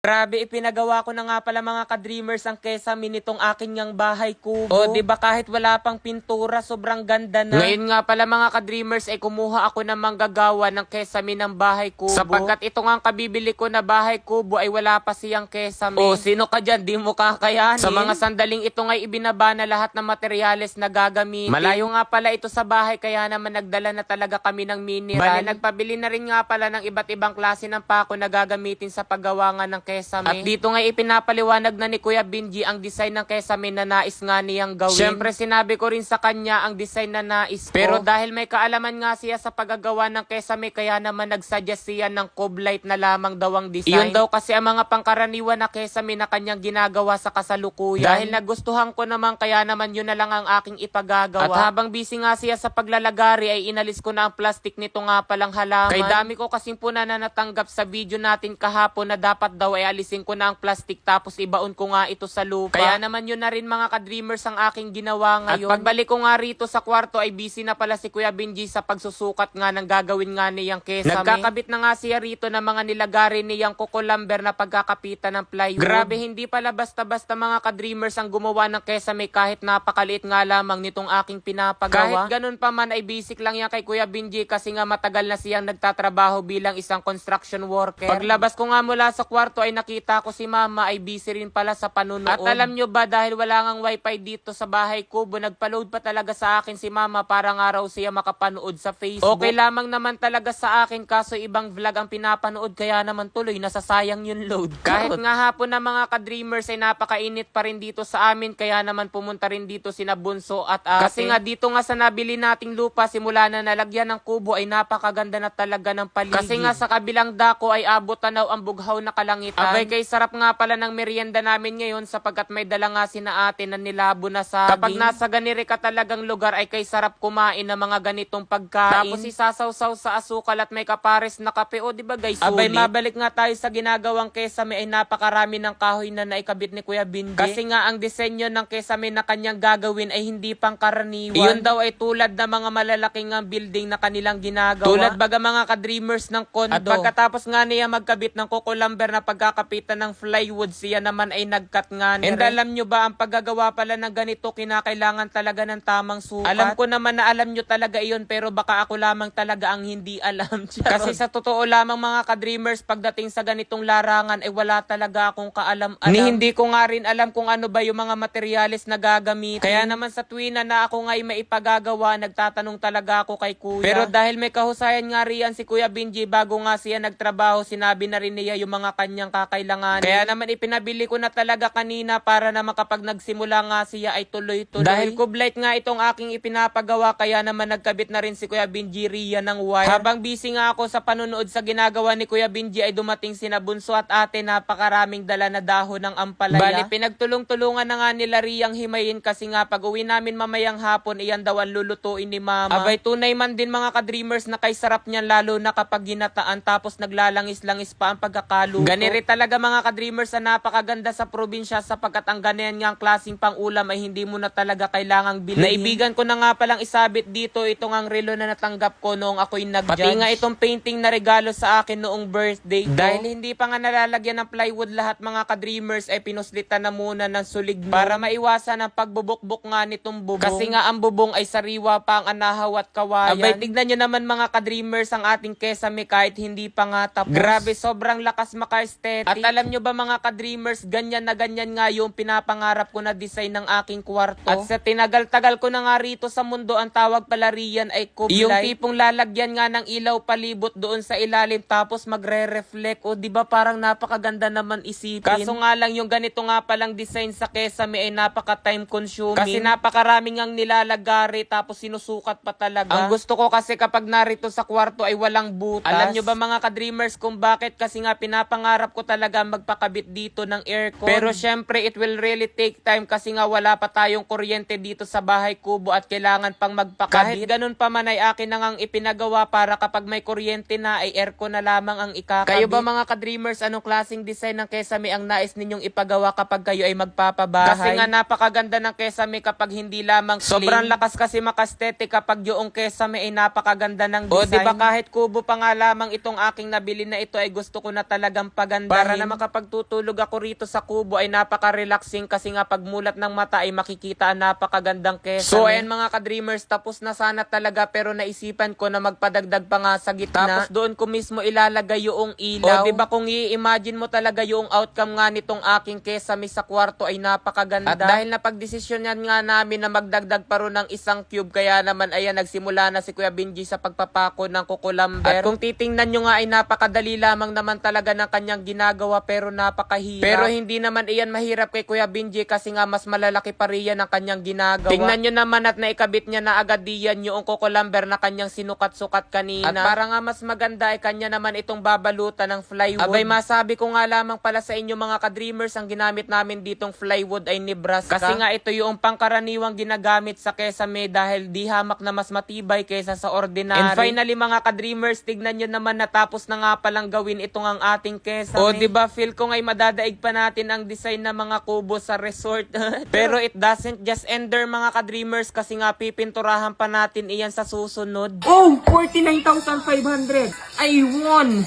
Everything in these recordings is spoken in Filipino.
Grabe, ipinagawa ko na nga pala mga ka-dreamers ang kesame nitong akin ngang bahay kubo. O, di ba kahit wala pang pintura, sobrang ganda na. Ngayon nga pala mga ka-dreamers ay kumuha ako ng manggagawa ng kesame ng bahay kubo. Sapagkat ito nga ang kabibili ko na bahay kubo ay wala pa siyang kesame. O, sino ka dyan? Di mo kakayanin. Sa mga sandaling ito nga'y ibinaba na lahat ng materyales na gagamitin. Malayo nga pala ito sa bahay kaya naman nagdala na talaga kami ng mineral. Bali, nagpabili na rin nga pala ng iba't ibang klase ng pako na gagamitin sa paggawa nga ng kesame. At dito nga ipinapaliwanag na ni Kuya Benji ang design ng kesame na nais nga niyang gawin. Siyempre sinabi ko rin sa kanya ang design na nais ko. Pero dahil may kaalaman nga siya sa paggagawa ng kesame kaya naman nagsuggest siya ng Coblight na lamang daw ang design. Iyon daw kasi ang mga pangkaraniwan na kesame na kanyang ginagawa sa kasalukuyan. Dahil nagustuhan ko naman kaya naman yun na lang ang aking ipagagawa. At habang busy nga siya sa paglalagari ay inalis ko na ang plastic nito nga palang halaman. Kay dami ko kasing puna na natanggap sa video natin kahapon na dapat daw ay alisin ko na ang plastic tapos ibaon ko nga ito sa lupa. Kaya naman yun na rin mga ka-dreamers ang aking ginawa ngayon. At pagbalik ko nga rito sa kwarto ay busy na pala si Kuya Benji sa pagsusukat nga ng gagawin nga niyang kesame. Nagkakabit na nga siya rito ng mga nilagari niyang kukulamber na pagkakapitan ng plywood. Grabe, hindi pala basta-basta mga ka-dreamers ang gumawa ng kesame kahit napakaliit nga lamang nitong aking pinapagawa. Kahit ganun pa man ay basic lang yan kay Kuya Benji kasi nga matagal na siyang nagtatrabaho bilang isang construction worker. Paglabas ko nga mula sa kwarto ay nakita ko si Mama ay busy rin pala sa panunood. At alam nyo ba, dahil wala ngang wifi dito sa bahay kubo, nagpa-load pa talaga sa akin si Mama para nga raw siya makapanood sa Facebook. Okay lamang naman talaga sa akin kaso ibang vlog ang pinapanood kaya naman tuloy nasasayang yung load. Kahit nga hapon na mga ka-dreamers ay napakainit pa rin dito sa amin kaya naman pumunta rin dito sina Bunso at ate. Kasi nga dito nga sa nabili nating lupa simula na nalagyan ng kubo ay napakaganda na talaga ng paligid. Kasi nga sa kabilang dako ay abot tanaw ang bughaw na kalangitan. Abay kay sarap nga pala ng merienda namin ngayon sapagkat may dala nga sina ate na nilabo na saging. Kapag nasa ganire ka talagang lugar ay kay sarap kumain ng mga ganitong pagkain. Tapos isasaw-saw sa asukal at may kapares na kape. O diba guys, sulit? Abay mabalik nga tayo sa ginagawang kesame ay napakarami ng kahoy na naikabit ni Kuya Benji. Kasi nga ang disenyo ng kesame na kanyang gagawin ay hindi pangkaraniwan. Iyon daw ay tulad ng mga malalaking building na kanilang ginagawa. Tulad baga mga ka-dreamers ng kondo. At pagkatapos nga niya magkabit ng kukulamber na pagkakapitan ng plywood, siya naman ay nag-cut nga nila. And alam nyo ba, ang paggagawa pala ng ganito, kinakailangan talaga ng tamang sukat. Alam ko naman na alam nyo talaga iyon, pero baka ako lamang talaga ang hindi alam. Kasi sa totoo lamang mga ka-dreamers, pagdating sa ganitong larangan, ay wala talaga akong kaalam-alam. Ni hindi ko nga rin alam kung ano ba yung mga materyales na gagamitin. Kaya naman sa tuwina na ako nga ay maipagagawa, nagtatanong talaga ako kay Kuya. Pero dahil may kahusayan nga riyan si Kuya Benji, bago nga siya nagtrabaho, sinabi na rin niya yung mga kanyang kakailanganin. Kaya naman ipinabili ko na talaga kanina para naman kapag nagsimula nga siya ay tuloy-tuloy. Dahil Coblight nga itong aking ipinapagawa kaya naman nagkabit na rin si Kuya Benji riyan ng wire. Habang busy nga ako sa panunood sa ginagawa ni Kuya Benji ay dumating sina Bunso at ate, napakaraming dala na dahon ng ampalaya. Bali pinagtulong-tulungan na nga nila riyang himayin kasi nga pag uwi namin mamayang hapon iyan daw ang lulutuin ni Mama. Abay tunay man din mga ka-dreamers na kay sarap niyan lalo na kapag ginataan tapos naglalangis-langis pa ang pagkakaluto. Ganire talaga mga ka-dreamers na napakaganda sa probinsya sapagkat ang ganyan nga ang klaseng pang-ulam ay hindi mo na talaga kailangang bilhin. Naibigan ko na nga palang isabit dito itong ang relo na natanggap ko noong ako'y nag-judge. Pati nga itong painting na regalo sa akin noong birthday ko. Dahil hindi pa nga nalalagyan ng plywood lahat mga ka-dreamers ay pinuslitan na muna ng suligno para maiwasan ang pagbubukbok nga nitong bubong. Kasi nga ang bubong ay sariwa pa ang anahaw at kawayan. Abay tignan nyo naman mga ka-dreamers ang ating kesame kahit hindi pa nga tapos. Grabe, sobrang lakas maka-aesthetic. At alam nyo ba mga ka-dreamers, ganyan na ganyan nga yung pinapangarap ko na design ng aking kwarto. At sa tinagal-tagal ko na nga rito sa mundo, ang tawag pala riyan ay Coblight. Yung tipong lalagyan nga ng ilaw palibot doon sa ilalim tapos magre-reflect. O diba parang napakaganda naman isipin. Kaso nga lang yung ganito nga palang design sa kesame ay napaka-time consuming. Kasi napakaraming ang nilalagari tapos sinusukat pa talaga. Ang gusto ko kasi kapag narito sa kwarto ay walang butas. Alam nyo ba mga ka-dreamers kung bakit? Kasi nga pinapangarap ko talaga magpakabit dito ng aircon. Pero syempre it will really take time kasi nga wala pa tayong kuryente dito sa bahay kubo at kailangan pang magpakabit. Kahit ganun pa man ay akin na ngang ipinagawa para kapag may kuryente na ay aircon na lamang ang ikakabit. Kayo ba mga ka-dreamers, anong klaseng design ng kesame ang nais ninyong ipagawa kapag kayo ay magpapabahay? Kasi nga napakaganda ng kesame kapag hindi lamang clean. Sobrang lakas kasi maka-aesthetic kapag yung kesame ay napakaganda ng design. O diba kahit kubo pa nga lamang itong aking nabili na ito ay gusto ko na talagang paganda. Para na makapagtutulog ako rito sa kubo ay napaka-relaxing kasi nga pagmulat ng mata ay makikita ang napakagandang Kesame. So ayan mga ka-dreamers, tapos na sana talaga pero naisipan ko na magpadagdag pa nga sa gitna. Tapos doon ko mismo ilalagay yung ilaw. O diba kung i-imagine mo talaga yung outcome nga nitong aking Kesame sa kwarto ay napakaganda. At dahil napagdesisyonan nga namin na magdagdag pa ron ng isang cube, kaya naman ayan nagsimula na si Kuya Benji sa pagpapako ng kukulamber. At kung titingnan nyo nga ay napakadali lamang naman talaga ng kanyang ginagawa pero napakahirap. Pero hindi naman iyan mahirap kay Kuya Benji kasi nga mas malalaki pa riyan ang kanyang ginagawa. Tingnan nyo naman at naikabit niya na agad diyan yung kukulamber na kanyang sinukat-sukat kanina. At para nga mas maganda ay kanya naman itong babalutan ng plywood. Abay masabi ko nga lamang pala sa inyo mga ka-dreamers, ang ginamit namin ditong plywood ay Nebraska. Kasi nga ito yung pangkaraniwang ginagamit sa Kesame dahil di hamak na mas matibay kaysa sa ordinary. And finally mga ka-dreamers, tignan nyo naman natapos na nga palang gawin itong ang ating Kesame. O diba feel ko nga'y madadaig pa natin ang design ng mga kubo sa resort. Pero it doesn't just end there mga ka-dreamers kasi nga pipinturahan pa natin iyan sa susunod. Oh! 49,500! I won!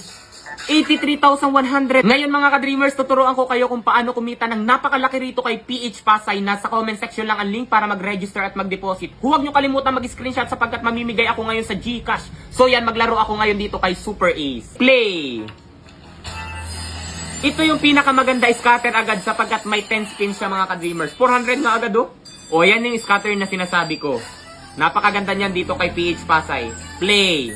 83,100. Ngayon mga ka-dreamers, tuturuan ko kayo kung paano kumita ng napakalaki rito kay PH Pasay. Nasa comment section lang ang link para mag-register at mag-deposit. Huwag nyo kalimutan mag-screenshot sapagkat mamimigay ako ngayon sa GCash. So yan, maglaro ako ngayon dito kay Super Ace. Play! Ito yung pinakamaganda scatter agad sapagkat may 10 spins siya mga ka-dreamers. 400 na agad oh. O yan yung scatter na sinasabi ko. Napakaganda niyan dito kay PH Pasay. Play!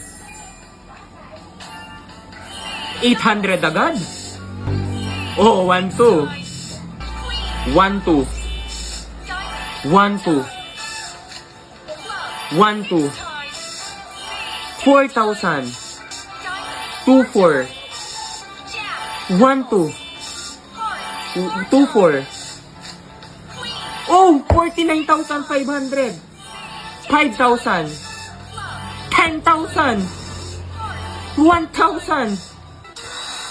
800 agad. Oh, 1, 2. 1, 2. 1, 2. 1, 2. 4,000. 2, 4. 1, 2. 2, 4. Oh, 49,500. 5,000. 10,000. 1,000.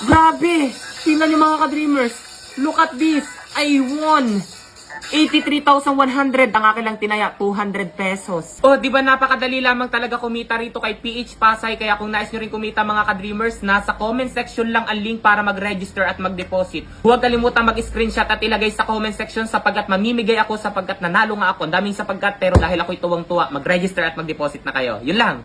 Grabe! Tingnan niyo mga ka-dreamers. Look at this. I won 83,100. Ang akin lang tinaya 200 pesos. Oh, di ba napakadali lamang talaga kumita rito kay PH Pasay. Kaya kung nais nyo rin kumita mga ka-dreamers, nasa comment section lang ang link para mag-register at mag-deposit. Huwag kalimutan mag-screenshot at ilagay sa comment section sapagkat mamimigay ako sapagkat nanalo nga ako. Daming sapagkat pero dahil ako'y tuwang-tuwa, mag-register at mag-deposit na kayo. Yun lang.